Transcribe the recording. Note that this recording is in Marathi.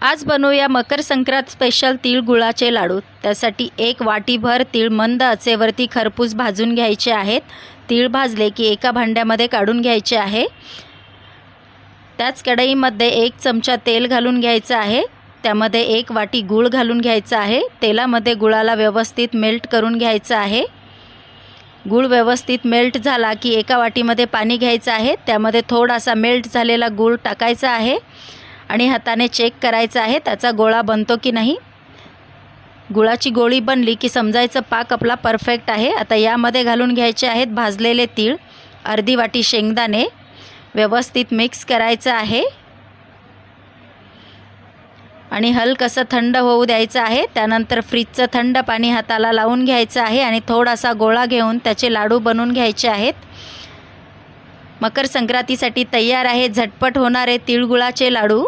आज बनवूया मकर संक्रांत स्पेशल तीळ गुळाचे लाडू। त्यासाठी एक वाटीभर तीळ मंद आचेवरती खरपूस भाजून घ्यायचे आहेत। तीळ भाजले की एका भांड्यामध्ये काढून घ्यायचे आहे। त्याच कढईमध्ये 1 चमचा तेल घालून घ्यायचं आहे। त्यामध्ये 1 वाटी गूळ घालून घ्यायचा आहे। तेलामध्ये गुळाला व्यवस्थित मेल्ट करून घ्यायचं आहे। गूळ व्यवस्थित मेल्ट झाला की एका वाटीमध्ये पाणी घ्यायचं आहे। त्यामध्ये थोडासा मेल्ट झालेला गूळ टाकायचा आहे आणि हाताने चेक करायचा आहे त्याचा गोळा बनतो की नाही। गुळाची गोळी बनली की समजायचं पाक आपला परफेक्ट आहे। आता यामध्ये घालून घ्यायचे आहेत भाजलेले तीळ, अर्धी वाटी शेंगदाणे, व्यवस्थित मिक्स करायचं आहे आणि हलकसं थंड होऊ द्यायचं आहे। त्यानंतर फ्रीजचं थंड पाणी हाताला लावून घ्यायचं आहे आणि थोडासा गोळा घेऊन त्याचे लाडू बनवून घ्यायचे आहेत। मकर संक्रांतीसाठी तयार आहे झटपट होणारे तिळगुळाचे लाडू।